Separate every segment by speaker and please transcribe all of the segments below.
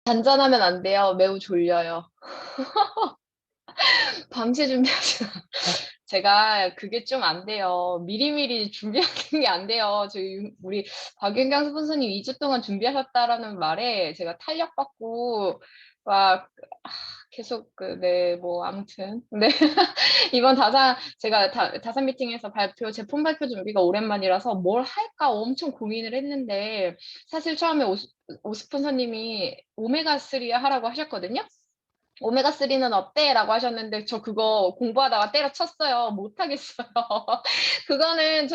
Speaker 1: 잔잔하면 안 돼요. 매우 졸려요. 밤새 준비하지 제가 그게 좀 안 돼요. 미리미리 준비하는 게 안 돼요. 우리 박윤경 스폰서님 2주 동안 준비하셨다라는 말에 제가 탄력받고 막 계속 네 뭐 아무튼 네. 이번 제가 다산 미팅에서 제품 발표 준비가 오랜만이라서 '뭘 할까?' 엄청 고민을 했는데 사실 처음에 오스폰서님이 오메가3 하라고 하셨거든요. "오메가3는 어때?"라고 하셨는데 저 그거 공부하다가 때려쳤어요. 못 하겠어요. 그거는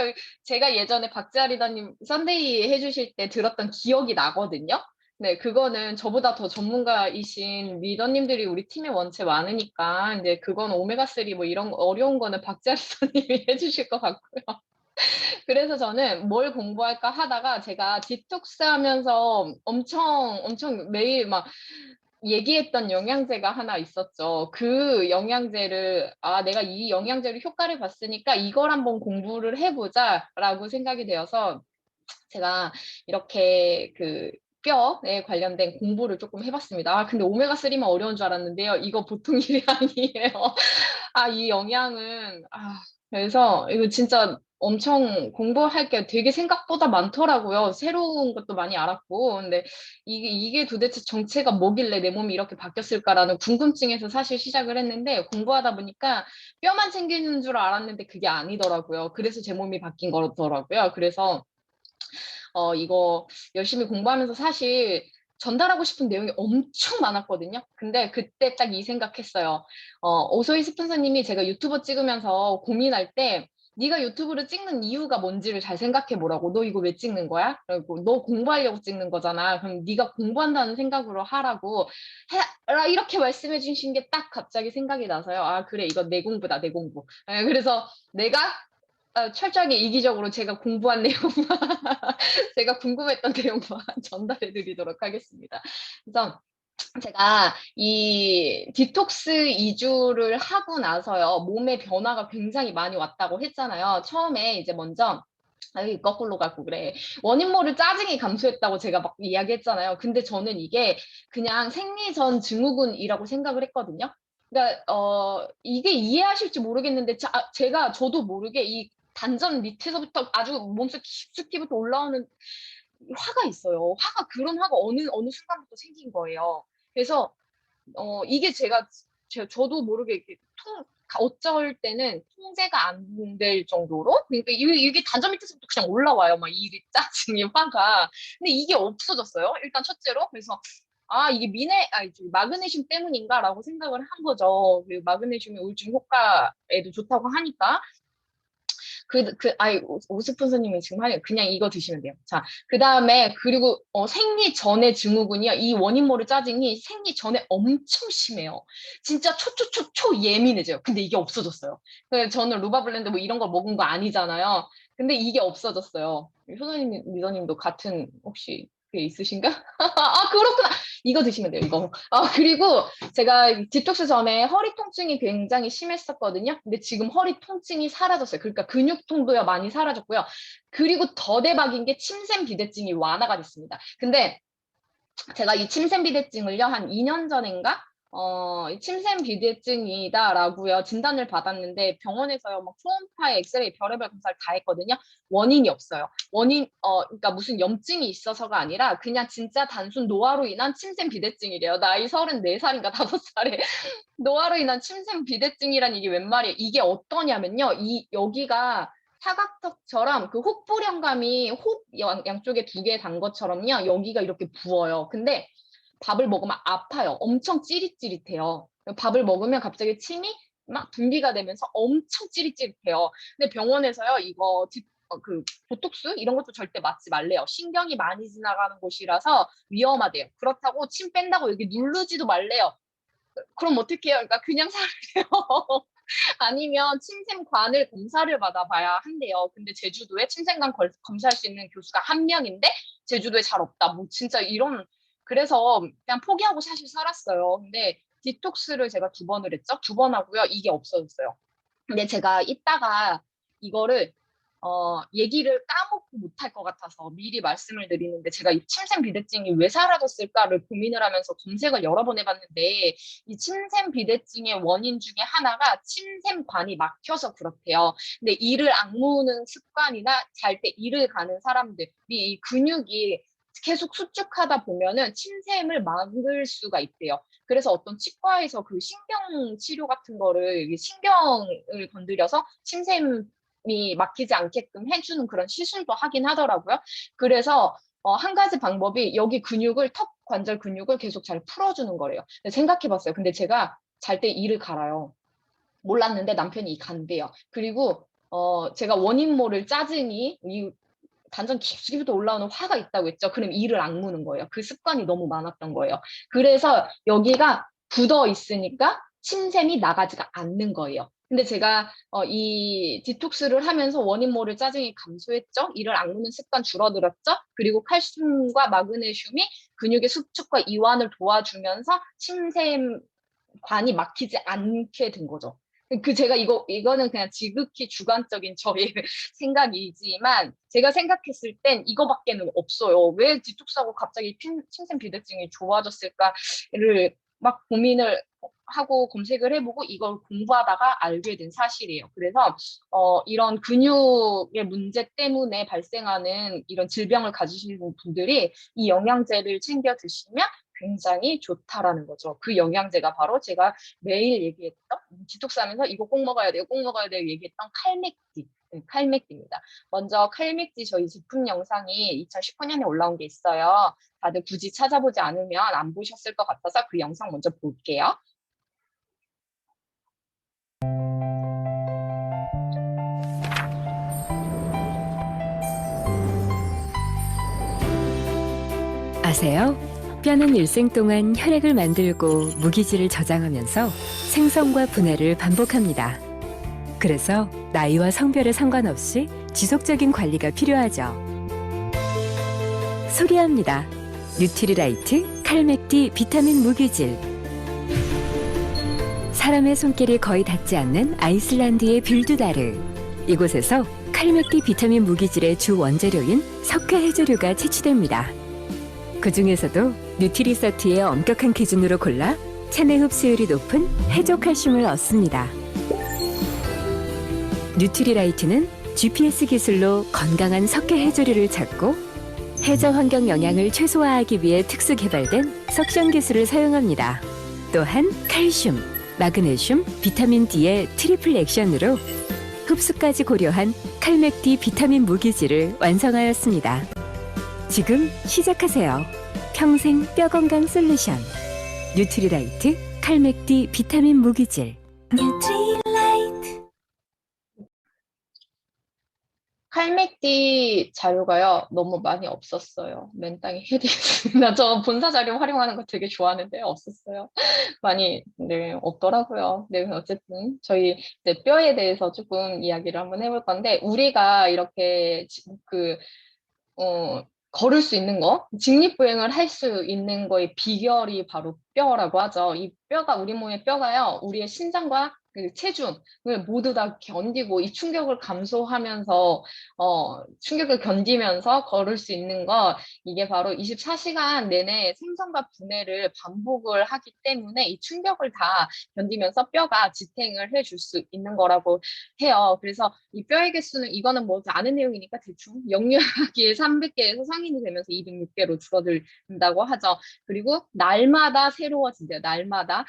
Speaker 1: 제가 예전에 박지아 리더님 썬데이 해 주실 때 들었던 기억이 나거든요. 네, 그거는 저보다 더 전문가이신 리더님들이 우리 팀에 원체 많으니까 인제 그건 오메가3 뭐 이런 거 어려운 거는 박지아 리더님이 해 주실 것 같고요. 그래서 저는 '뭘 공부할까?' 하다가 제가 디톡스하면서 엄청 매일 막 얘기했던 영양제가 하나 있었죠. 그 영양제를 '아 내가 이 영양제로 효과를 봤으니까 이걸 한번 공부를 해 보자.'라고 생각이 되어서 제가 이렇게 뼈에 관련된 공부를 쪼끔 해 봤습니다. 근데 오메가3만 어려운 줄 알았는데요. 이거 보통 일이 아니에요. 이 영양은 그래서 이거 진짜 엄청 공부할 게 되게 생각보다 많더라고요. 새로운 것도 많이 알았고. 근데 이게 도대체 정체가 뭐길래 내 몸이 이렇게 바뀌었을까라는 궁금증에서 사실 시작을 했는데 공부하다 보니까 뼈만 챙기는 줄 알았는데 그게 아니더라고요. 그래서 제 몸이 바뀐 거더라고요. 그래서 이거 열심히 공부하면서 사실 전달하고 싶은 내용이 엄청 많았거든요. 근데 그때 딱 이 생각했어요. 오소희 스폰서님이 제가 유튜버 찍으면서 고민할 때 "네가 유튜브를 찍는 이유가 뭔지를 잘 생각해 보라고. 너 이거 왜 찍는 거야? 그리고 너 공부하려고 찍는 거잖아. 그럼 네가 공부한다는 생각으로 하라고 해라." 이렇게 말씀해 주신 게 딱 갑자기 생각이 나서요. '아 그래. 이거 내 공부다, 내 공부.' 예, 그래서 내가 철저하게 이기적으로 제가 공부한 내용만 제가 궁금했던 내용만 전달해 드리도록 하겠습니다. 그래서 제가 이 디톡스 2 주를 하고 나서요. 몸에 변화가 굉장히 많이 왔다고 했잖아요. 처음에 이제 먼저 "아이 거꾸로 가고 그래." 원인 모를 짜증이 감소했다고 제가 막 이야기했잖아요. 근데 저는 이게 그냥 생리전 증후군이라고 생각을 했거든요. 그러니까 이게 이해하실지 모르겠는데 저도 모르게 이 단전 밑에서부터 아주 몸속 깊숙이부터 올라오는 화가 있어요. 그런 화가 어느 순간부터 생긴 거예요. 그래서 이게 저도 모르게 이렇게 어쩔 때는 통제가 안 될 정도로 그러니까 이게 단전 밑에서부터 그냥 올라와요. 막 이 짜증이 화가. 근데 이게 없어졌어요. 일단 첫째로. 그래서 '아 이게 저기 마그네슘 때문인가?'라고 생각을 한 거죠. 그리고 마그네슘이 우울증 효과에도 좋다고 하니까. 오스푼스님이 지금 하는 그냥 이거 드시면 돼요. 자, 그다음에 그리고 생리 전의 증후군이요. 이 원인 모를 짜증이 생리 전에 엄청 심해요. 진짜 예민해져요. 근데 이게 없어졌어요. 저는 루바블렌드 뭐 이런 걸 먹은 거 아니잖아요. 근데 이게 없어졌어요. 효선님, 리더님도 같은 혹시 그게 있으신가? 그렇구나. 이거 드시면 돼요, 이거. 그리고 제가 디톡스 전에 허리 통증이 굉장히 심했었거든요. 근데 지금 허리 통증이 사라졌어요. 그러니까 근육통도요 많이 사라졌고요. 그리고 더 대박인 게 침샘 비대증이 완화가 됐습니다. 근데 제가 이 침샘 비대증을요 한 2년 전인가 이 "침샘 비대증이다."라고요 진단을 받았는데 병원에서요 막 초음파에 엑스레이 별의별 검사를 다 했거든요. 원인이 없어요. 그러니까 무슨 염증이 있어서가 아니라 그냥 진짜 단순 노화로 인한 침샘 비대증이래요. 나이 34 살인가 5 살에 노화로 인한 침샘 비대증이란 이게 웬 말이에요. 이게 어떠냐면요. 여기가 사각턱처럼 혹부령감이 양쪽에 2개 단 것처럼요. 여기가 이렇게 부어요. 근데 밥을 먹으면 아파요. 엄청 찌릿찌릿해요. 밥을 먹으면 갑자기 침이 막 분비가 되면서 엄청 찌릿찌릿해요. 근데 병원에서요. 이거 보톡스 이런 것도 절대 맞지 말래요. 신경이 많이 지나가는 곳이라서 위험하대요. 그렇다고 침 뺀다고 여기 누르지도 말래요. 그럼 어떡해요? 그러니까 그냥 살래요. 아니면 침샘관을 검사를 받아봐야 한대요. 근데 제주도에 침샘관 검사할 수 있는 교수가 1명인데 제주도에 잘 없다. 뭐 진짜 이런 그래서 그냥 포기하고 사실 살았어요. 근데 디톡스를 제가 2번을 했죠. 2번 하고요. 이게 없어졌어요. 근데 제가 이따가 이거를 얘기를 까먹고 못할 것 같아서 미리 말씀을 드리는데, 제가 이 침샘 비대증이 왜 사라졌을까를 고민을 하면서 검색을 여러 번 해봤는데, 이 침샘 비대증의 원인 중에 하나가 침샘관이 막혀서 그렇대요. 근데 이를 악무는 습관이나 잘 때 이를 가는 사람들이 이 근육이 계속 수축하다 보면은 침샘을 막을 수가 있대요. 그래서 어떤 치과에서 그 신경 치료 같은 거를, 신경을 건드려서 침샘이 막히지 않게끔 해주는 그런 시술도 하긴 하더라고요. 그래서 한 가지 방법이 여기 근육을, 턱 관절 근육을 계속 잘 풀어주는 거래요. 생각해 봤어요. 근데 제가 잘 때 이를 갈아요. 몰랐는데 남편이 이 간대요. 그리고 제가 원인 모를 짜증이, 이 단전 깊숙이부터 올라오는 화가 있다고 했죠. 그럼 이를 악무는 거예요. 그 습관이 너무 많았던 거예요. 그래서 여기가 굳어 있으니까 침샘이 나가지가 않는 거예요. 근데 제가 이 디톡스를 하면서 원인 모를 짜증이 감소했죠. 이를 악무는 습관 줄어들었죠. 그리고 칼슘과 마그네슘이 근육의 수축과 이완을 도와주면서 침샘관이 막히지 않게 된 거죠. 제가 이거는 그냥 지극히 주관적인 저의 생각이지만, 제가 생각했을 땐 이거밖에는 없어요. 왜 디톡스하고 갑자기 침샘 비대증이 좋아졌을까를 막 고민을 하고 검색을 해보고 이걸 공부하다가 알게 된 사실이에요. 그래서 이런 근육의 문제 때문에 발생하는 이런 질병을 가지시는 분들이 이 영양제를 챙겨 드시면 굉장히 좋다라는 거죠. 그 영양제가 바로 제가 매일 얘기했던, 디톡스 하면서 이거 꼭 먹어야 돼요, 꼭 먹어야 돼요 얘기했던 칼맥지. 칼맥지입니다. 먼저 칼맥지 저희 제품 영상이 2019년에 올라온 게 있어요. 다들 굳이 찾아보지 않으면 안 보셨을 것 같아서 그 영상 먼저 볼게요.
Speaker 2: 아세요? 뼈는 일생 동안 혈액을 만들고 무기질을 저장하면서 생성과 분해를 반복합니다. 그래서 나이와 성별에 상관없이 지속적인 관리가 필요하죠. 소개합니다. 뉴트리라이트 칼맥디 비타민 무기질. 사람의 손길이 거의 닿지 않는 아이슬란드의 뷸르다르. 이곳에서 칼맥디 비타민 무기질의 주 원재료인 석회 해조류가 채취됩니다. 그 중에서도 뉴트리서트의 엄격한 기준으로 골라 체내 흡수율이 높은 해조 칼슘을 얻습니다. 뉴트리라이트는 GPS 기술로 건강한 석회 해조류를 찾고 해저 환경 영향을 최소화하기 위해 특수 개발된 석션 기술을 사용합니다. 또한 칼슘, 마그네슘, 비타민 D의 트리플 액션으로 흡수까지 고려한 칼맥디 비타민 무기질을 완성하였습니다. 지금 시작하세요. 평생 뼈 건강 솔루션. 뉴트리라이트 칼맥디 비타민 무기질. 뉴트리라이트.
Speaker 1: 칼맥디 자료가요, 너무 많이 없었어요. 맨땅에 해야 되겠습니다. 저 본사 자료 활용하는 거 되게 좋아하는데 없었어요. 많이, 네, 없더라고요. 네, 어쨌든 저희 이제 뼈에 대해서 조금 이야기를 한번 해볼 건데, 우리가 이렇게 걸을 수 있는 거, 직립보행을 할 수 있는 거의 비결이 바로 뼈라고 하죠. 이 뼈가, 우리 몸의 뼈가요, 우리의 신장과 그 체중을 모두 다 견디고 이 충격을 감소하면서, 충격을 견디면서 걸을 수 있는 거, 이게 바로 24시간 내내 생성과 분해를 반복을 하기 때문에 이 충격을 다 견디면서 뼈가 지탱을 해줄 수 있는 거라고 해요. 그래서 이 뼈의 개수는, 이거는 뭐 아는 내용이니까 대충 영유아기에 300개에서 성인이 되면서 206개로 줄어든다고 하죠. 그리고 날마다 새로워진대요. 날마다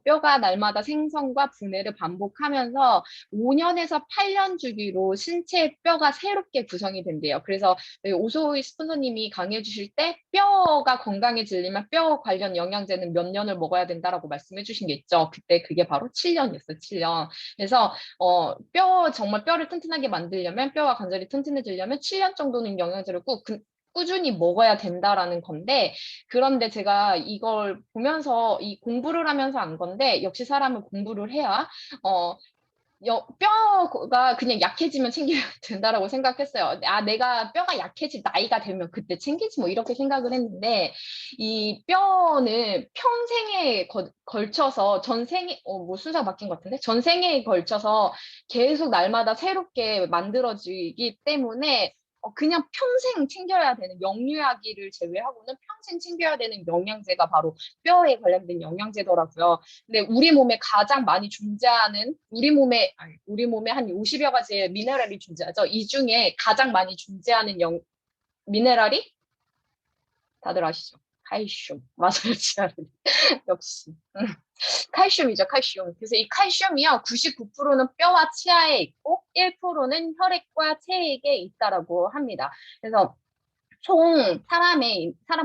Speaker 1: 뼈가 날마다 생성과 분해를 반복하면서 5년에서 8년 주기로 신체 뼈가 새롭게 구성이 된대요. 그래서 오소희 스폰서님이 강의해 주실 때 뼈가 건강해지려면 뼈 관련 영양제는 몇 년을 먹어야 된다라고 말씀해 주신 게 있죠. 그때 그게 바로 7년이었어요. 7년. 그래서 정말 뼈를 튼튼하게 만들려면, 뼈와 관절이 튼튼해지려면 7년 정도는 영양제를 꾸준히 먹어야 된다라는 건데, 그런데 제가 이걸 보면서, 이 공부를 하면서 안 건데, 역시 사람은 공부를 해야 뼈가 그냥 약해지면 챙겨야 된다라고 생각했어요. '아 내가 뼈가 약해질 나이가 되면 그때 챙기지 뭐.' 이렇게 생각을 했는데 이 뼈는 평생에 걸쳐서 전생에 뭐 순서가 바뀐 것 같은데 전생에 걸쳐서 계속 날마다 새롭게 만들어지기 때문에 그냥 평생 챙겨야 되는 영유아기를 제외하고는 평생 챙겨야 되는 영양제가 바로 뼈에 관련된 영양제더라고요. 근데 우리 몸에 가장 많이 존재하는 우리 몸에 한 50여 가지의 미네랄이 존재하죠. 이 중에 가장 많이 존재하는 미네랄이 다들 아시죠? 칼슘. 맞아요, 지아님. 역시. 칼슘이죠, 칼슘. 그래서 이 칼슘이요, 99%는 뼈와 치아에 있고 1%는 혈액과 체액에 있다라고 합니다. 그래서 총 사람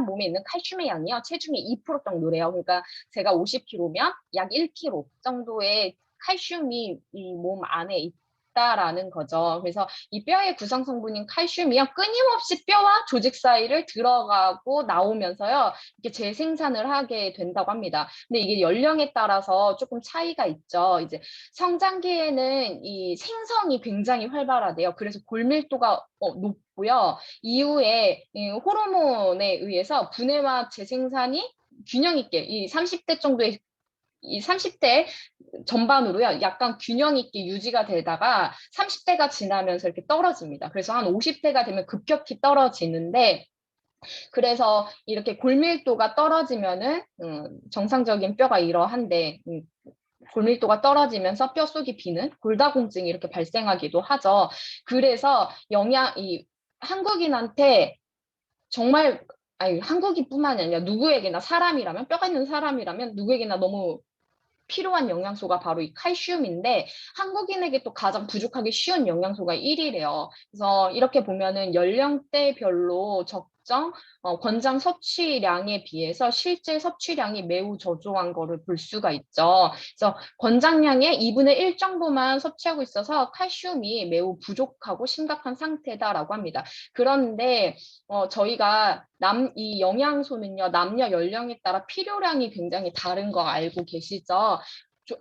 Speaker 1: 몸에 있는 칼슘의 양이요, 체중의 2% 정도래요. 그러니까 제가 50kg면 약 1kg 정도의 칼슘이 이 몸 안에 있다라는 거죠. 그래서 이 뼈의 구성 성분인 칼슘이요, 끊임없이 뼈와 조직 사이를 들어가고 나오면서요, 이렇게 재생산을 하게 된다고 합니다. 근데 이게 연령에 따라서 조금 차이가 있죠. 이제 성장기에는 이 생성이 굉장히 활발하대요. 그래서 골밀도가 높고요. 이후에 이 호르몬에 의해서 분해와 재생산이 균형 있게 이 30대 정도의 이 30대 전반으로요. 약간 균형 있게 유지가 되다가 30대가 지나면서 이렇게 떨어집니다. 그래서 한 50대가 되면 급격히 떨어지는데 그래서 이렇게 골밀도가 떨어지면은 정상적인 뼈가 이러한데 골밀도가 떨어지면서 뼈 속이 비는 골다공증이 이렇게 발생하기도 하죠. 그래서 이 한국인한테 정말 아니 한국인뿐만이 아니라 누구에게나 사람이라면 뼈가 있는 사람이라면 누구에게나 너무 필요한 영양소가 바로 이 칼슘인데 한국인에게 또 가장 부족하기 쉬운 영양소가 1위래요. 그래서 이렇게 보면은 연령대별로 적정 권장 섭취량에 비해서 실제 섭취량이 매우 저조한 거를 볼 수가 있죠. 그래서 권장량의 2분의 1 정도만 섭취하고 있어서 칼슘이 매우 부족하고 심각한 상태다라고 합니다. 그런데 저희가 이 영양소는요, 남녀 연령에 따라 필요량이 굉장히 다른 거 알고 계시죠?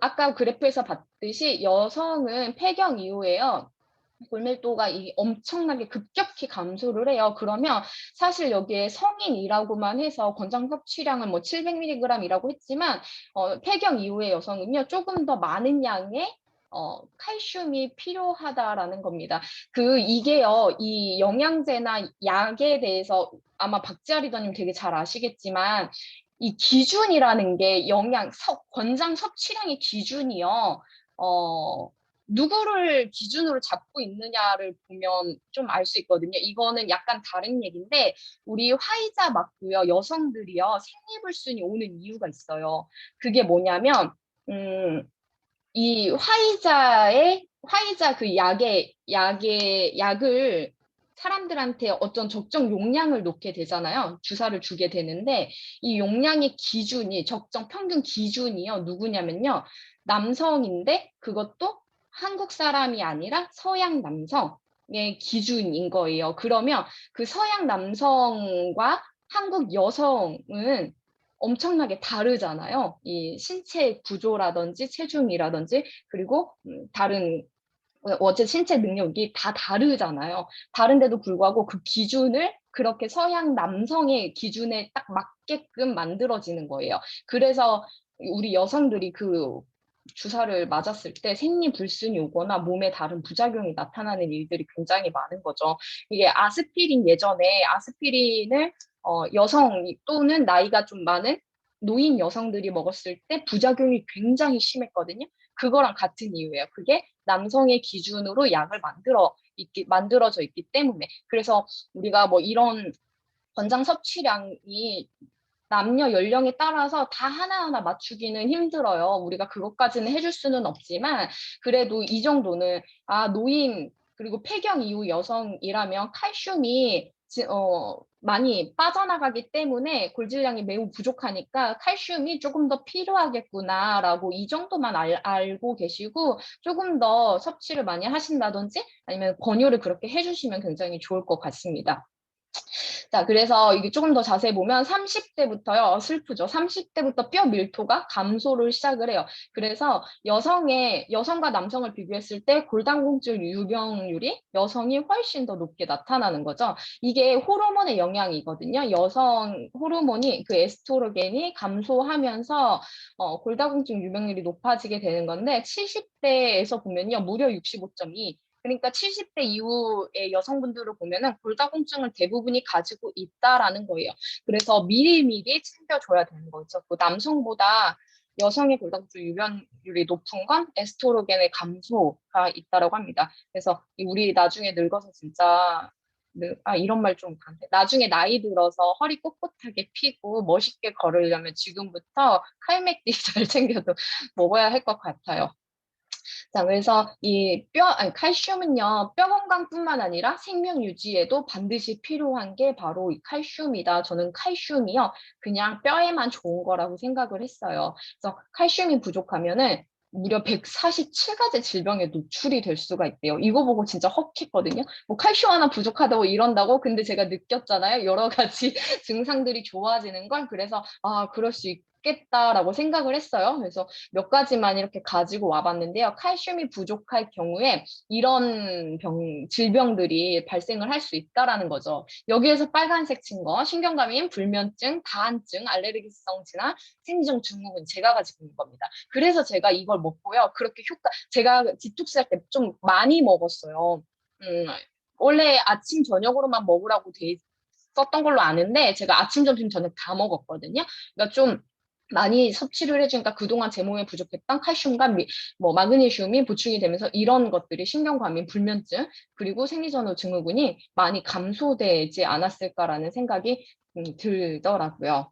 Speaker 1: 아까 그래프에서 봤듯이 여성은 폐경 이후에요, 골밀도가 엄청나게 급격히 감소를 해요. 그러면 사실 여기에 성인이라고만 해서 권장 섭취량은 뭐 700mg이라고 했지만 폐경 이후의 여성은요, 조금 더 많은 양의 칼슘이 필요하다라는 겁니다. 이게요, 이 영양제나 약에 대해서 아마 박지아 리더님 되게 잘 아시겠지만 이 기준이라는 게 권장 섭취량의 기준이요. 어, 누구를 기준으로 잡고 있느냐를 보면 좀 알 수 있거든요. 이거는 약간 다른 얘기인데 우리 화이자 맞고요. 여성들이요. 생리불순이 오는 이유가 있어요. 그게 뭐냐면 이 화이자 그 약을 사람들한테 어떤 적정 용량을 놓게 되잖아요. 주사를 주게 되는데 이 용량의 기준이 적정 평균 기준이요. 누구냐면요. 남성인데 그것도 한국 사람이 아니라 서양 남성의 기준인 거예요. 그러면 그 서양 남성과 한국 여성은 엄청나게 다르잖아요. 이 신체 구조라든지 체중이라든지 그리고 다른 어째 신체 능력이 다 다르잖아요. 다른데도 불구하고 그 기준을 그렇게 서양 남성의 기준에 딱 맞게끔 만들어지는 거예요. 그래서 우리 여성들이 그 주사를 맞았을 때 생리불순이 오거나 몸에 다른 부작용이 나타나는 일들이 굉장히 많은 거죠. 이게 예전에 아스피린을 여성 또는 나이가 좀 많은 노인 여성들이 먹었을 때 부작용이 굉장히 심했거든요. 그거랑 같은 이유예요. 그게 남성의 기준으로 약을 만들어져 있기 때문에. 그래서 우리가 뭐 이런 권장 섭취량이 남녀 연령에 따라서 다 하나하나 맞추기는 힘들어요. 우리가 그것까지는 해줄 수는 없지만 그래도 이 정도는 노인 그리고 폐경 이후 여성이라면 칼슘이 많이 빠져나가기 때문에 골질량이 매우 부족하니까 칼슘이 조금 더 필요하겠구나라고 이 정도만 알고 계시고 조금 더 섭취를 많이 하신다든지 아니면 권유를 그렇게 해주시면 굉장히 좋을 것 같습니다. 자, 그래서 이게 조금 더 자세히 보면 30대부터요, 슬프죠. 30대부터 뼈 밀도가 감소를 시작을 해요. 그래서 여성과 남성을 비교했을 때 골다공증 유병률이 여성이 훨씬 더 높게 나타나는 거죠. 이게 호르몬의 영향이거든요. 여성 호르몬이 그 에스트로겐이 감소하면서 골다공증 유병률이 높아지게 되는 건데 70대에서 보면요, 무려 65.2. 그러니까 70대 이후의 여성분들을 보면은 골다공증을 대부분이 가지고 있다라는 거예요. 그래서 미리미리 챙겨줘야 되는 거죠. 그 남성보다 여성의 골다공증 유병률이 높은 건 에스트로겐의 감소가 있다라고 합니다. 그래서 우리 나중에 늙어서 진짜 이런 말 좀 간대. 나중에 나이 들어서 허리 꼿꼿하게 피고 멋있게 걸으려면 지금부터 칼맥디 잘 챙겨도 먹어야 할 것 같아요. 자, 그래서 칼슘은요, 뼈 건강뿐만 아니라 생명 유지에도 반드시 필요한 게 바로 이 칼슘이다. 저는 칼슘이요, 그냥 뼈에만 좋은 거라고 생각을 했어요. 그래서 칼슘이 부족하면은 무려 147가지 질병에 노출이 될 수가 있대요. 이거 보고 진짜 헉했거든요. 뭐 칼슘 하나 부족하다고 이런다고? 근데 제가 느꼈잖아요. 여러 가지 증상들이 좋아지는 걸. 그래서 그럴 수 있겠다라고 생각을 했어요. 그래서 몇 가지만 이렇게 가지고 와봤는데요. 칼슘이 부족할 경우에 이런 질병들이 발생을 할 수 있다라는 거죠. 여기에서 빨간색 친 거, 신경감인, 불면증, 다한증, 알레르기성 질환, 생리종 증후군 제가 가지고 있는 겁니다. 그래서 제가 이걸 먹고요. 그렇게 제가 디톡스 할 때 좀 많이 먹었어요. 원래 아침, 저녁으로만 먹으라고 돼 있었던 걸로 아는데 제가 아침, 점심, 저녁 다 먹었거든요. 그러니까 좀 많이 섭취를 해주니까 그동안 제 몸에 부족했던 칼슘과 마그네슘이 보충이 되면서 이런 것들이 신경과민, 불면증, 그리고 생리전후 증후군이 많이 감소되지 않았을까라는 생각이 들더라고요.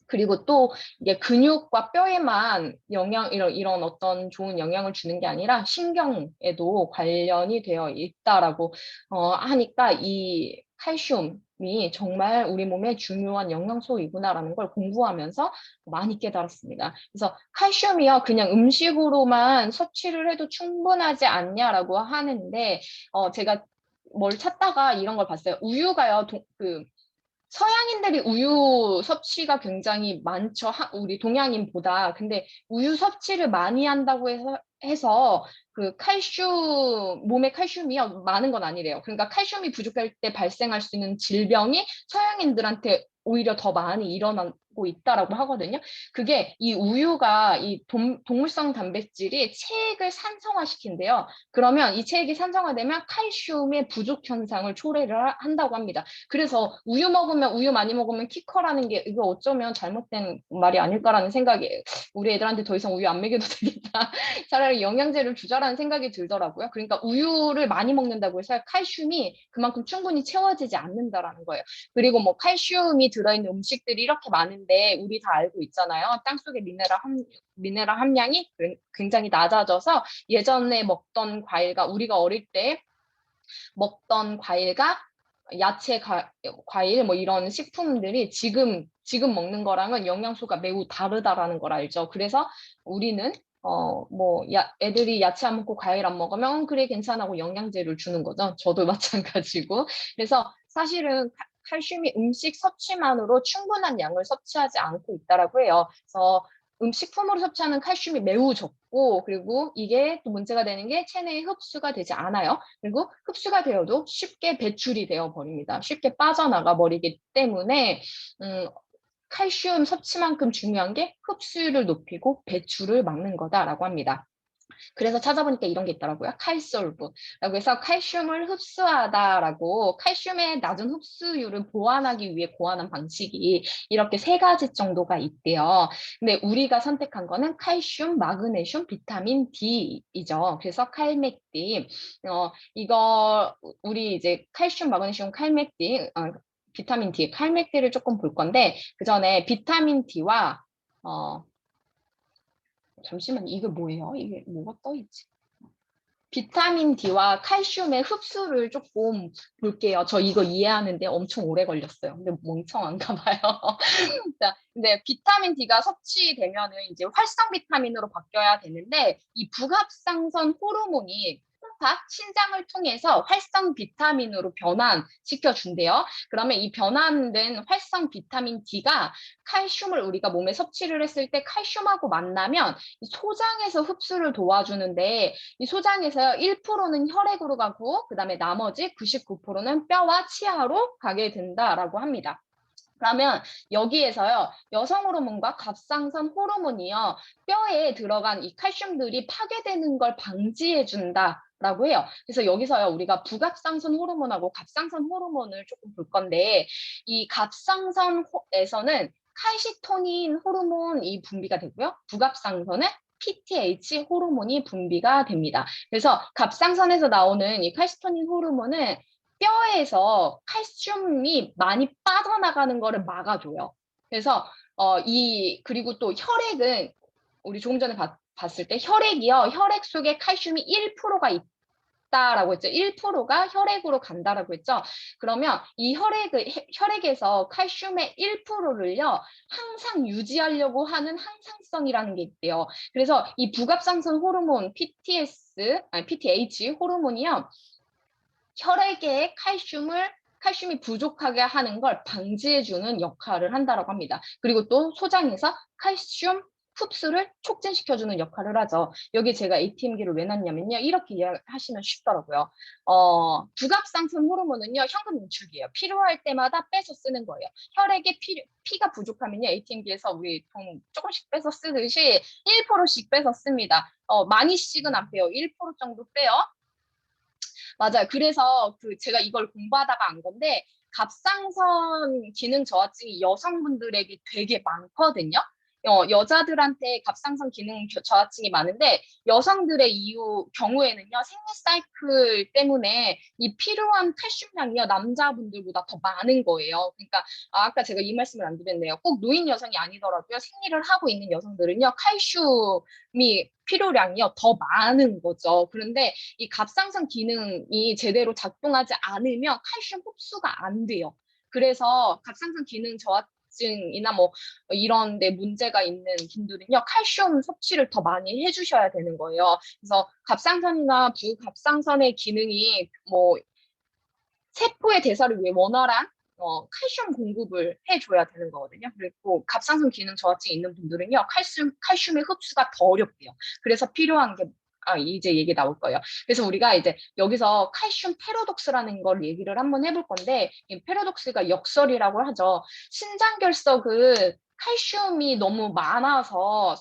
Speaker 1: 그리고 또 이게 근육과 뼈에만 이런 어떤 좋은 영향을 주는 게 아니라 신경에도 관련이 되어 있다라고 하니까 이 칼슘이 정말 우리 몸에 중요한 영양소이구나라는 걸 공부하면서 많이 깨달았습니다. 그래서 칼슘이요, 그냥 음식으로만 섭취를 해도 충분하지 않냐라고 하는데, 제가 뭘 찾다가 이런 걸 봤어요. 우유가요, 서양인들이 우유 섭취가 굉장히 많죠. 우리 동양인보다. 근데 우유 섭취를 많이 한다고 해서 그 몸에 칼슘이요, 많은 건 아니래요. 그러니까 칼슘이 부족할 때 발생할 수 있는 질병이 서양인들한테 오히려 더 많이 일어나고 있다라고 하거든요. 그게 이 우유가 이 동물성 단백질이 체액을 산성화시킨대요. 그러면 이 체액이 산성화되면 칼슘의 부족 현상을 초래를 한다고 합니다. 그래서 우유 많이 먹으면 키 커라는 게 이거 어쩌면 잘못된 말이 아닐까라는 생각이, 우리 애들한테 더 이상 우유 안 먹여도 되겠다. 차라리 영양제를 주자라는 생각이 들더라고요. 그러니까 우유를 많이 먹는다고 해서 칼슘이 그만큼 충분히 채워지지 않는다라는 거예요. 그리고 뭐 칼슘이 들어있는 음식들이 이렇게 많은데 우리 다 알고 있잖아요. 땅속의 미네랄 함량이 굉장히 낮아져서 예전에 먹던 과일과 우리가 어릴 때 먹던 과일과 과일 뭐 이런 식품들이 지금 먹는 거랑은 영양소가 매우 다르다라는 걸 알죠. 그래서 우리는 애들이 야채 안 먹고 과일 안 먹으면 그래 괜찮아고 영양제를 주는 거죠. 저도 마찬가지고. 그래서 사실은 칼슘이 음식 섭취만으로 충분한 양을 섭취하지 않고 있다라고 해요. 그래서 식품으로 섭취하는 칼슘이 매우 적고, 그리고 이게 또 문제가 되는 게 체내에 흡수가 되지 않아요. 그리고 흡수가 되어도 쉽게 배출이 되어 버립니다. 쉽게 빠져나가 버리기 때문에 칼슘 섭취만큼 중요한 게 흡수율을 높이고 배출을 막는 거다라고 합니다. 그래서 찾아보니까 이런 게 있더라고요. 칼솔브라고 해서 칼슘을 흡수하다라고, 칼슘의 낮은 흡수율을 보완하기 위해 고안한 방식이 이렇게 3가지 정도가 있대요. 근데 우리가 선택한 거는 칼슘, 마그네슘, 비타민 D이죠. 그래서 칼맥D. 이거 우리 이제 칼슘, 마그네슘, 칼맥D, 비타민 D, 칼맥D를 조금 볼 건데 그 전에 비타민 D와 잠시만, 이게 뭐예요? 이게 뭐가 떠있지? 비타민 D와 칼슘의 흡수를 조금 볼게요. 저 이거 이해하는데 엄청 오래 걸렸어요. 근데 멍청한가 봐요. 자, 근데 비타민 D가 섭취되면은 이제 활성 비타민으로 바뀌어야 되는데 이 부합상선 호르몬이 뇌파파, 신장을 통해서 활성 비타민으로 변환시켜 준대요. 그러면 이 변환된 활성 비타민 D가 칼슘을 우리가 몸에 섭취를 했을 때 칼슘하고 만나면 소장에서 흡수를 도와주는데, 이 소장에서 1%는 혈액으로 가고 그다음에 나머지 99%는 뼈와 치아로 가게 된다라고 합니다. 그러면 여기에서요, 여성 호르몬과 갑상선 호르몬이요, 뼈에 들어간 이 칼슘들이 파괴되는 걸 방지해 준다라고 해요. 그래서 여기서요, 우리가 부갑상선 호르몬하고 갑상선 호르몬을 조금 볼 건데, 이 갑상선에서는 칼시토닌 호르몬이 분비가 되고요, 부갑상선은 PTH 호르몬이 분비가 됩니다. 그래서 갑상선에서 나오는 이 칼시토닌 호르몬은 뼈에서 칼슘이 많이 빠져나가는 거를 막아줘요. 그래서 그리고 또 혈액은 우리 조금 전에 봤을 때 혈액이요. 혈액 속에 칼슘이 1%가 있다라고 했죠. 1%가 혈액으로 간다라고 했죠. 그러면 이 혈액에서 칼슘의 1%를요. 항상 유지하려고 하는 항상성이라는 게 있대요. 그래서 이 부갑상선 호르몬 PTH 호르몬이요. 혈액에 칼슘이 부족하게 하는 걸 방지해주는 역할을 한다고 합니다. 그리고 또 소장에서 칼슘 흡수를 촉진시켜주는 역할을 하죠. 여기 제가 ATM기를 왜 놨냐면요. 이렇게 이해하시면 쉽더라고요. 부갑상선 호르몬은요, 현금 인출기예요. 필요할 때마다 빼서 쓰는 거예요. 혈액에 피가 부족하면요, ATM기에서 우리 돈 조금씩 빼서 쓰듯이 1%씩 빼서 씁니다. 많이씩은 안 빼요. 1% 정도 빼요. 맞아요. 그래서 제가 이걸 공부하다가 안 건데, 갑상선 기능 저하증이 여성분들에게 되게 많거든요. 여자들한테 갑상선 기능 저하증이 많은데, 여성들의 경우에는요, 생리 사이클 때문에 이 필요한 칼슘량이요, 남자분들보다 더 많은 거예요. 그러니까, 아까 제가 이 말씀을 안 드렸네요. 꼭 노인 여성이 아니더라도요, 생리를 하고 있는 여성들은요, 칼슘이 필요량이요, 더 많은 거죠. 그런데 이 갑상선 기능이 제대로 작동하지 않으면 칼슘 흡수가 안 돼요. 그래서 갑상선 기능 저하증이나 뭐 이런 데 문제가 있는 분들은요, 칼슘 섭취를 더 많이 해주셔야 되는 거예요. 그래서 갑상선이나 부갑상선의 기능이 뭐 세포의 대사를 위해 원활한 칼슘 공급을 해줘야 되는 거거든요. 그리고 갑상선 기능 저하증이 있는 분들은요, 칼슘의 흡수가 더 어렵대요. 그래서 필요한 게 이제 얘기 나올 거예요. 그래서 우리가 이제 여기서 칼슘 패러독스라는 걸 얘기를 한번 해볼 건데, 이 패러독스가 역설이라고 하죠. 신장결석은 칼슘이 너무 많아서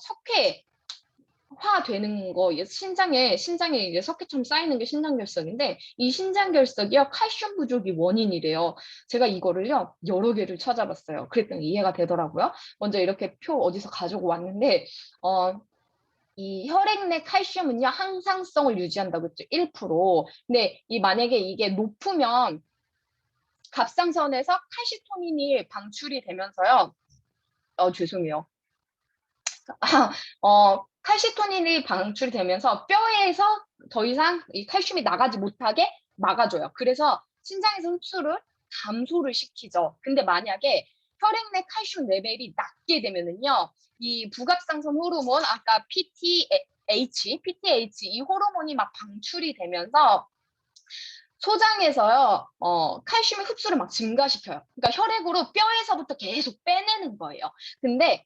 Speaker 1: 석회화되는 거, 신장에 이제 석회처럼 쌓이는 게 신장결석인데, 이 신장결석이요, 칼슘 부족이 원인이래요. 제가 이거를요, 여러 개를 찾아봤어요. 그랬더니 이해가 되더라고요. 먼저 이렇게 표 어디서 가지고 왔는데, 이 혈액 내 칼슘은요, 항상성을 유지한다고 했죠. 1%. 근데 만약에 이게 높으면 갑상선에서 칼시토닌이 방출이 되면서요. 죄송해요. 칼시토닌이 방출이 되면서 뼈에서 더 이상 이 칼슘이 나가지 못하게 막아줘요. 그래서 신장에서 흡수를 감소를 시키죠. 근데 만약에 혈액 내 칼슘 레벨이 낮게 되면은요, 이 부갑상선 호르몬, 아까 PTH 이 호르몬이 막 방출이 되면서 소장에서요, 칼슘의 흡수를 막 증가시켜요. 그러니까 혈액으로 뼈에서부터 계속 빼내는 거예요. 근데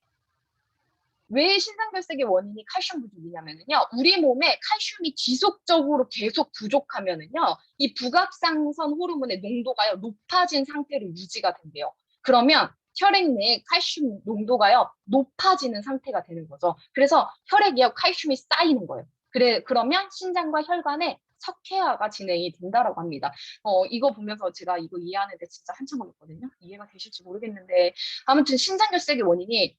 Speaker 1: 왜 신장결석의 원인이 칼슘 부족이냐면요, 우리 몸에 칼슘이 지속적으로 계속 부족하면은요, 이 부갑상선 호르몬의 농도가요, 높아진 상태로 유지가 된대요. 그러면 혈액 내에 칼슘 농도가요, 높아지는 상태가 되는 거죠. 그래서 혈액에 칼슘이 쌓이는 거예요. 그러면 신장과 혈관에 석회화가 진행이 된다라고 합니다. 이거 보면서 제가 이거 이해하는데 진짜 한참 걸렸거든요. 이해가 되실지 모르겠는데, 아무튼 신장결석의 원인이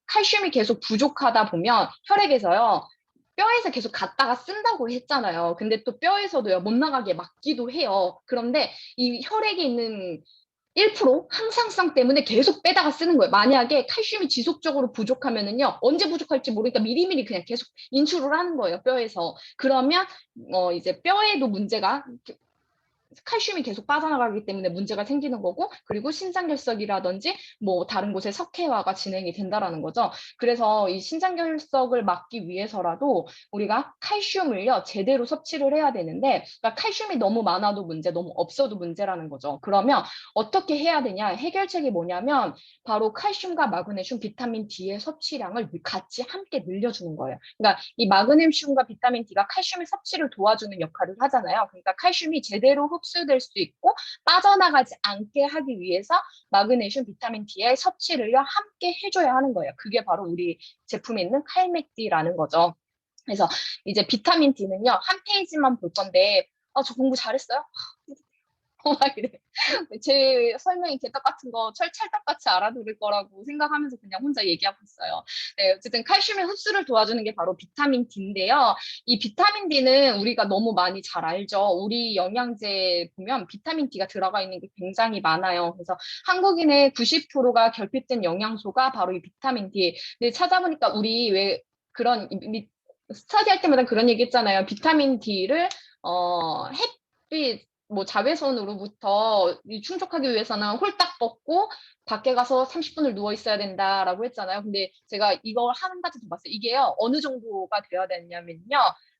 Speaker 1: 칼슘이 계속 부족하다 보면 혈액에서요, 뼈에서 계속 갔다가 쓴다고 했잖아요. 근데 또 뼈에서도요, 못 나가게 막기도 해요. 그런데 이 혈액에 있는 1% 항상성 때문에 계속 빼다가 쓰는 거예요. 만약에 칼슘이 지속적으로 부족하면은요, 언제 부족할지 모르니까 미리미리 그냥 계속 인출을 하는 거예요, 뼈에서. 그러면 이제 뼈에도 문제가 칼슘이 계속 빠져나가기 때문에 문제가 생기는 거고, 그리고 신장결석이라든지 뭐 다른 곳에 석회화가 진행이 된다라는 거죠. 그래서 이 신장결석을 막기 위해서라도 우리가 칼슘을요 제대로 섭취를 해야 되는데, 그러니까 칼슘이 너무 많아도 문제, 너무 없어도 문제라는 거죠. 그러면 어떻게 해야 되냐? 해결책이 뭐냐면 바로 칼슘과 마그네슘, 비타민 D의 섭취량을 같이 함께 늘려주는 거예요. 그러니까 이 마그네슘과 비타민 D가 칼슘의 섭취를 도와주는 역할을 하잖아요. 그러니까 칼슘이 제대로 흡수될 수 있고 빠져나가지 않게 하기 위해서 마그네슘, 비타민 D의 섭취를요 함께 해줘야 하는 거예요. 그게 바로 우리 제품에 있는 칼맥디라는 거죠. 그래서 이제 비타민 D는요 한 페이지만 볼 건데, 저 공부 잘했어요? 막 이래. 제 설명이 개떡 같은 거 찰떡같이 알아들을 거라고 생각하면서 그냥 혼자 얘기하고 있어요. 네, 어쨌든 칼슘의 흡수를 도와주는 게 바로 비타민 D인데요. 이 비타민 D는 우리가 너무 많이 잘 알죠. 우리 영양제 보면 비타민 D가 들어가 있는 게 굉장히 많아요. 그래서 한국인의 90%가 결핍된 영양소가 바로 이 비타민 D. 근데 찾아보니까 우리 왜 그런 스터디할 때마다 그런 얘기 했잖아요. 비타민 D를 햇빛 뭐 자외선으로부터 충족하기 위해서는 홀딱 벗고 밖에 가서 30분을 누워 있어야 된다라고 했잖아요. 근데 제가 이걸 한 가지 더 봤어요. 이게요 어느 정도가 돼야 되냐면요,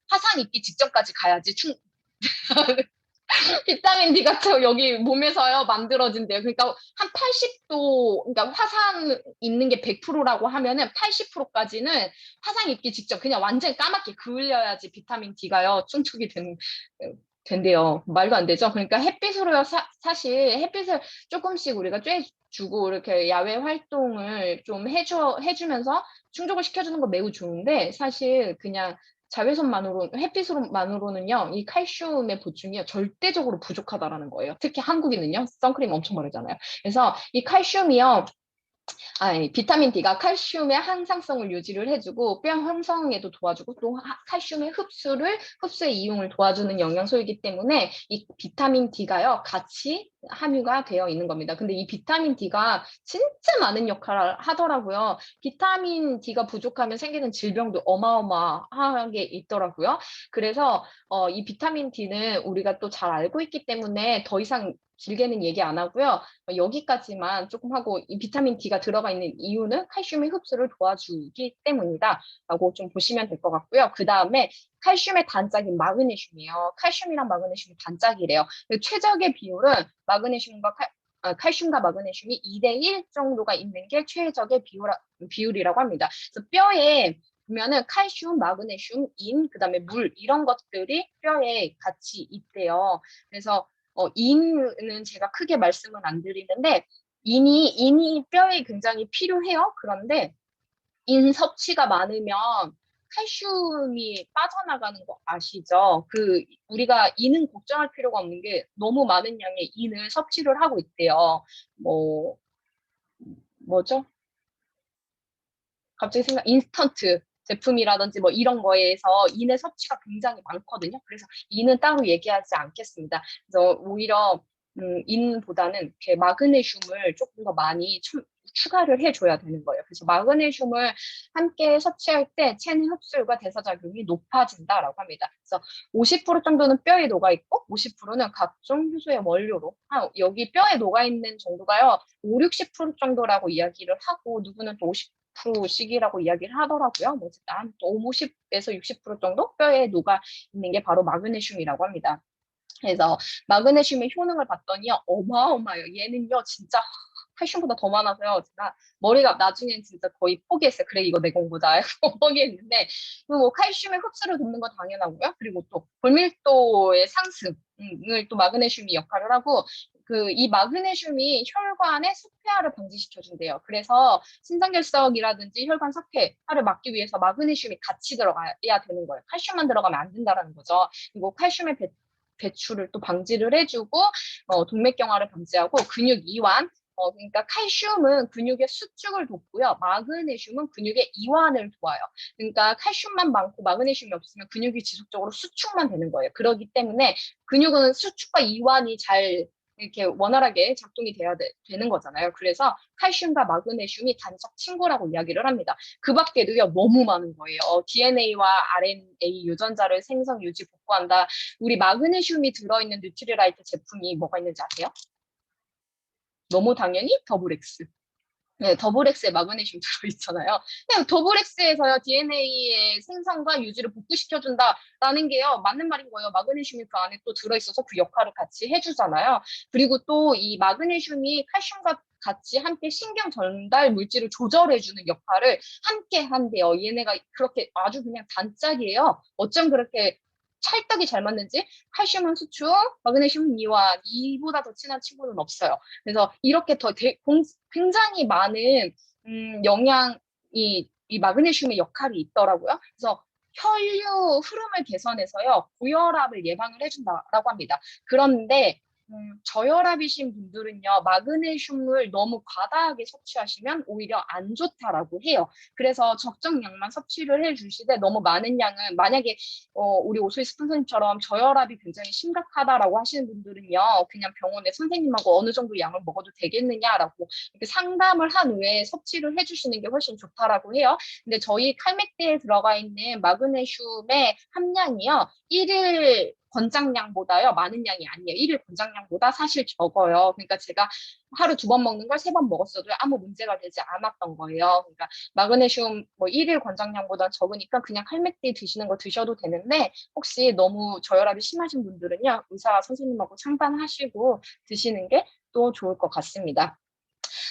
Speaker 1: 화상 입기 직전까지 가야지 비타민 D가 또 여기 몸에서요 만들어진대요. 그러니까 한 80도, 그러니까 화상 입는 게 100%라고 하면은 80%까지는 화상 입기 직전 그냥 완전 까맣게 그을려야지 비타민 D가요 충족이 된대요. 말도 안 되죠. 그러니까 햇빛으로요 사실 햇빛을 조금씩 우리가 쬐주고 이렇게 야외 활동을 좀 해주면서 충족을 시켜주는 거 매우 좋은데, 사실 그냥 자외선만으로, 햇빛으로만으로는요, 이 칼슘의 보충이 절대적으로 부족하다라는 거예요. 특히 한국인은요, 선크림 엄청 바르잖아요. 그래서 이 칼슘이요, 비타민 D가 칼슘의 항상성을 유지를 해주고 뼈 형성에도 도와주고 또 칼슘의 흡수의 이용을 도와주는 영양소이기 때문에 이 비타민 D가요 같이 함유가 되어 있는 겁니다. 근데 이 비타민 D가 진짜 많은 역할을 하더라고요. 비타민 D가 부족하면 생기는 질병도 어마어마하게 있더라고요. 그래서 이 비타민 D는 우리가 또 잘 알고 있기 때문에 더 이상 길게는 얘기 안 하고요. 여기까지만 조금 하고, 이 비타민 D가 들어가 있는 이유는 칼슘의 흡수를 도와주기 때문이다 라고 좀 보시면 될 것 같고요. 그 다음에 칼슘의 단짝인 마그네슘이에요. 칼슘이랑 마그네슘이 단짝이래요. 최적의 비율은 칼슘과 마그네슘이 2대1 정도가 있는 게 최적의 비율이라고 합니다. 그래서 뼈에 보면은 칼슘, 마그네슘, 그다음에 물 이런 것들이 뼈에 같이 있대요. 그래서 인은 제가 크게 말씀은 안 드리는데, 인이 뼈에 굉장히 필요해요. 그런데 인 섭취가 많으면 칼슘이 빠져나가는 거 아시죠? 우리가 인은 걱정할 필요가 없는 게 너무 많은 양의 인을 섭취를 하고 있대요. 뭐, 뭐죠? 갑자기 인스턴트 제품이라든지 뭐 이런 거에서 인의 섭취가 굉장히 많거든요. 그래서 인은 따로 얘기하지 않겠습니다. 그래서 오히려 인보다는 이렇게 마그네슘을 조금 더 많이 추가를 해줘야 되는 거예요. 그래서 마그네슘을 함께 섭취할 때 체내 흡수율과 대사작용이 높아진다라고 합니다. 그래서 50% 정도는 뼈에 녹아 있고 50%는 각종 효소의 원료로, 여기 뼈에 녹아 있는 정도가요 5, 60% 정도라고 이야기를 하고, 누구는 또 50%씩이라고 이야기를 하더라고요. 뭐 일단 또 50에서 60% 정도 뼈에 녹아 있는 게 바로 마그네슘이라고 합니다. 그래서 마그네슘의 효능을 봤더니 어마어마해요. 얘는요 진짜 칼슘보다 더 많아서요. 제가 머리가 나중엔 진짜 거의 포기했어요. 그래 이거 내 공부다 해서 포기했는데, 뭐 칼슘의 흡수를 돕는 건 당연하고요. 그리고 또 골밀도의 상승을 또 마그네슘이 역할을 하고, 이 마그네슘이 혈관의 석회화를 방지시켜준대요. 그래서 신장결석이라든지 혈관 석회화를 막기 위해서 마그네슘이 같이 들어가야 되는 거예요. 칼슘만 들어가면 안 된다는 거죠. 그리고 칼슘의 배출을 또 방지를 해주고, 동맥경화를 방지하고 근육 이완, 그러니까 칼슘은 근육의 수축을 돕고요. 마그네슘은 근육의 이완을 도와요. 그러니까 칼슘만 많고 마그네슘이 없으면 근육이 지속적으로 수축만 되는 거예요. 그렇기 때문에 근육은 수축과 이완이 잘 이렇게 원활하게 작동이 돼야 되는 거잖아요. 그래서 칼슘과 마그네슘이 단짝 친구라고 이야기를 합니다. 그 밖에도요, 너무 많은 거예요. DNA와 RNA 유전자를 생성, 유지, 복구한다. 우리 마그네슘이 들어있는 뉴트리라이트 제품이 뭐가 있는지 아세요? 너무 당연히 더블엑스. 네, 더블엑스에 마그네슘 들어있잖아요. 그냥 더블엑스에서요, DNA의 생성과 유지를 복구시켜준다라는 게요, 맞는 말인 거예요. 마그네슘이 그 안에 또 들어있어서 그 역할을 같이 해주잖아요. 그리고 또 이 마그네슘이 칼슘과 같이 함께 신경 전달 물질을 조절해주는 역할을 함께 한대요. 얘네가 그렇게 아주 그냥 단짝이에요. 어쩜 그렇게 찰떡이 잘 맞는지. 칼슘은 수축, 마그네슘은 이완, 이보다 더 친한 친구는 없어요. 그래서 이렇게 굉장히 많은 영양이 이 마그네슘의 역할이 있더라고요. 그래서 혈류 흐름을 개선해서요, 고혈압을 예방을 해준다라고 합니다. 그런데 저혈압이신 분들은요, 마그네슘을 너무 과다하게 섭취하시면 오히려 안 좋다라고 해요. 그래서 적정량만 섭취를 해주시되 너무 많은 양은, 만약에 우리 오소희 스폰서님처럼 저혈압이 굉장히 심각하다라고 하시는 분들은요, 그냥 병원에 선생님하고 어느 정도 양을 먹어도 되겠느냐라고 이렇게 상담을 한 후에 섭취를 해주시는 게 훨씬 좋다라고 해요. 근데 저희 칼맥대에 들어가 있는 마그네슘의 함량이요, 일일 권장량보다요, 많은 양이 아니에요. 일일 권장량보다 사실 적어요. 그러니까 제가 하루 2번 먹는 걸 3번 먹었어도 아무 문제가 되지 않았던 거예요. 그러니까 마그네슘 뭐 일일 권장량보다 적으니까 그냥 칼맥대 드시는 거 드셔도 되는데, 혹시 너무 저혈압이 심하신 분들은요, 의사 선생님하고 상담하시고 드시는 게 또 좋을 것 같습니다.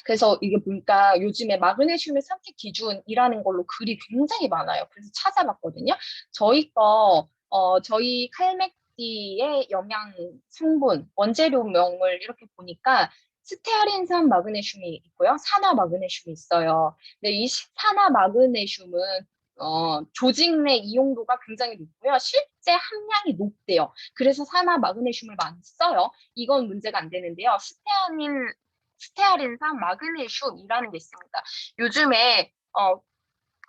Speaker 1: 그래서 이게 보니까 요즘에 마그네슘의 선택 기준이라는 걸로 글이 굉장히 많아요. 그래서 찾아봤거든요. 저희 칼맥디의 영양 성분, 원재료명을 이렇게 보니까 스테아린산 마그네슘이 있고요. 산화 마그네슘이 있어요. 근데 이 산화 마그네슘은 조직 내 이용도가 굉장히 높고요. 실제 함량이 높대요. 그래서 산화 마그네슘을 많이 써요. 이건 문제가 안 되는데요. 스테아린산 마그네슘이라는 게 있습니다. 요즘에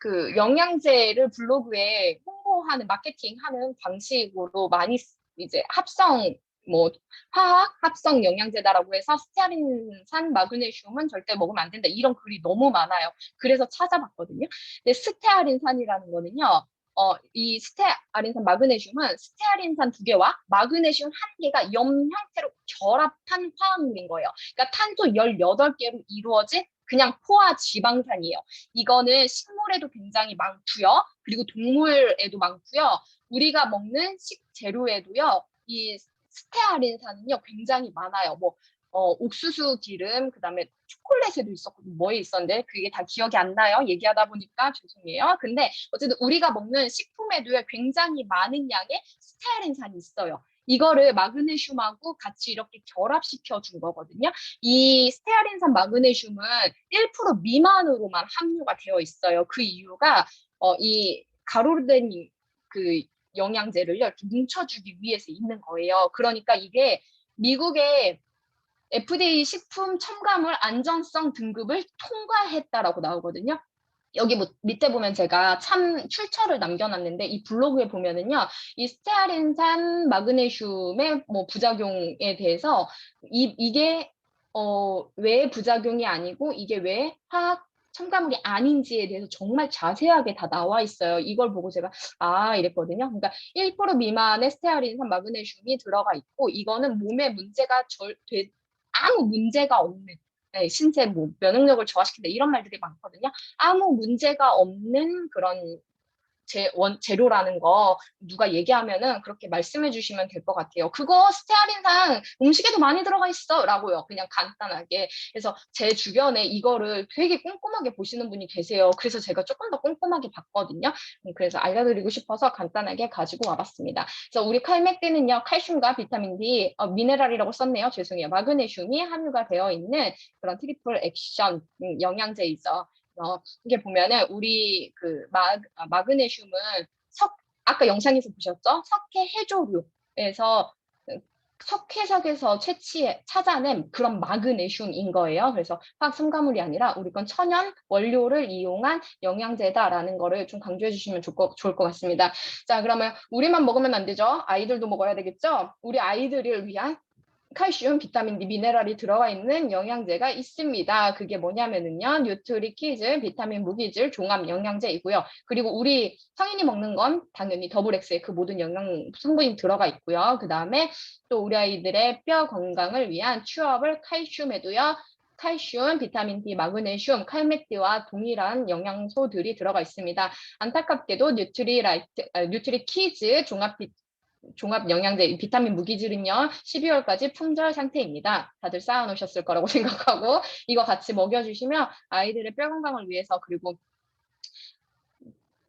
Speaker 1: 그 영양제를 블로그에 홍보하는 마케팅하는 방식으로 많이 이제 뭐 화학 합성 영양제다라고 해서 스테아린산 마그네슘은 절대 먹으면 안 된다, 이런 글이 너무 많아요. 그래서 찾아봤거든요. 근데 스테아린산이라는 거는요, 이 스테아린산 마그네슘은 스테아린산 2개와 마그네슘 1개가 염 형태로 결합한 화합물인 거예요. 그러니까 탄소 18개로 이루어진 그냥 포화 지방산이에요. 이거는 식물에도 굉장히 많고요. 그리고 동물에도 많고요. 우리가 먹는 식재료에도요, 이 스테아린산은요, 굉장히 많아요. 뭐, 옥수수 기름, 그 다음에 초콜릿에도 있었고, 뭐에 있었는데, 그게 다 기억이 안 나요. 얘기하다 보니까 죄송해요. 근데 어쨌든 우리가 먹는 식품에도요, 굉장히 많은 양의 스테아린산이 있어요. 이거를 마그네슘하고 같이 이렇게 결합시켜 준 거거든요. 이 스테아린산 마그네슘은 1% 미만으로만 함유가 되어 있어요. 그 이유가 이 가루로 된 그 영양제를요, 이렇게 뭉쳐주기 위해서 있는 거예요. 그러니까 이게 미국의 FDA 식품 첨가물 안전성 등급을 통과했다라고 나오거든요. 여기 밑에 보면 제가 참 출처를 남겨놨는데, 이 블로그에 보면은요, 이 스테아린산 마그네슘의 뭐 부작용에 대해서 이게 왜 부작용이 아니고 이게 왜 화학 첨가물이 아닌지에 대해서 정말 자세하게 다 나와 있어요. 이걸 보고 제가 이랬거든요. 그러니까 1% 미만의 스테아린산 마그네슘이 들어가 있고, 이거는 몸에 아무 문제가 없는, 네, 신체 뭐 면역력을 저하시킨다 이런 말들이 많거든요. 아무 문제가 없는 그런 재료라는 거 누가 얘기하면은 그렇게 말씀해 주시면 될 것 같아요. 그거 스테아린산 음식에도 많이 들어가 있어 라고요. 그냥 간단하게. 그래서 제 주변에 이거를 되게 꼼꼼하게 보시는 분이 계세요. 그래서 제가 조금 더 꼼꼼하게 봤거든요. 그래서 알려드리고 싶어서 간단하게 가지고 와봤습니다. 그래서 우리 칼맥디는요, 칼슘과 비타민 D, 미네랄이라고 썼네요. 죄송해요. 마그네슘이 함유가 되어 있는 그런 트리플 액션 영양제이죠. 이게 보면은 우리 그 마그네슘은 아까 영상에서 보셨죠? 석회 해조류에서 석회석에서 찾아낸 그런 마그네슘인 거예요. 그래서 화학 첨가물이 아니라 우리 건 천연 원료를 이용한 영양제다라는 거를 좀 강조해 주시면 좋을 것 같습니다. 자, 그러면 우리만 먹으면 안 되죠? 아이들도 먹어야 되겠죠? 우리 아이들을 위한 칼슘, 비타민 D, 미네랄이 들어가 있는 영양제가 있습니다. 그게 뭐냐면은요, 뉴트리키즈, 비타민 무기질, 종합 영양제이고요. 그리고 우리 성인이 먹는 건 당연히 더블 X의 그 모든 영양 성분이 들어가 있고요. 그 다음에 또 우리 아이들의 뼈 건강을 위한 취업을 칼슘에도요. 칼슘, 비타민 D, 마그네슘, 칼메티와 동일한 영양소들이 들어가 있습니다. 안타깝게도 뉴트리키즈 종합 영양제 비타민 무기질은요 12월까지 품절 상태입니다. 다들 쌓아놓으셨을 거라고 생각하고 이거 같이 먹여주시면 아이들의 뼈 건강을 위해서 그리고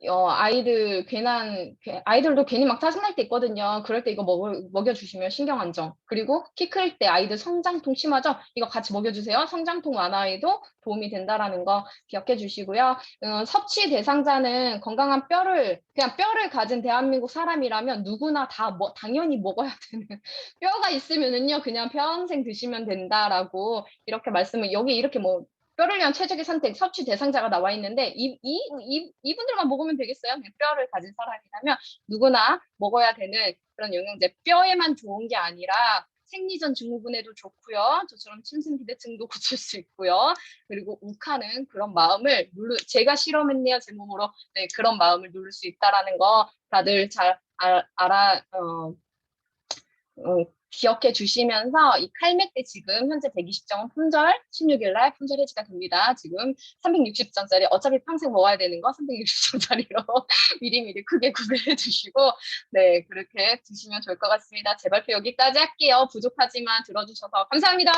Speaker 1: 아이들도 괜히 막 짜증날 때 있거든요. 그럴 때 이거 먹여주시면 신경 안정. 그리고 키 클 때 아이들 성장통 심하죠? 이거 같이 먹여주세요. 성장통 완화에도 도움이 된다라는 거 기억해 주시고요. 섭취 대상자는 건강한 그냥 뼈를 가진 대한민국 사람이라면 누구나 당연히 먹어야 되는 뼈가 있으면은요, 그냥 평생 드시면 된다라고 이렇게 여기 이렇게 뼈를 위한 최적의 선택, 섭취 대상자가 나와 있는데 이분들만 먹으면 되겠어요? 그냥 뼈를 가진 사람이라면 누구나 먹어야 되는 그런 영양제. 뼈에만 좋은 게 아니라 생리전 증후군에도 좋고요. 저처럼 침순비대증도 고칠 수 있고요. 그리고 욱하는 그런 마음을 제가 실험했네요, 제 몸으로. 네, 그런 마음을 누를 수 있다라는 거 다들 잘 기억해 주시면서 이 칼맥대 지금 현재 120정 품절 16일 날 품절 해지가 됩니다. 지금 360정짜리 어차피 평생 먹어야 되는 거 360정짜리로 미리미리 크게 구매해 주시고 네 그렇게 드시면 좋을 것 같습니다. 제 발표 여기까지 할게요. 부족하지만 들어주셔서 감사합니다.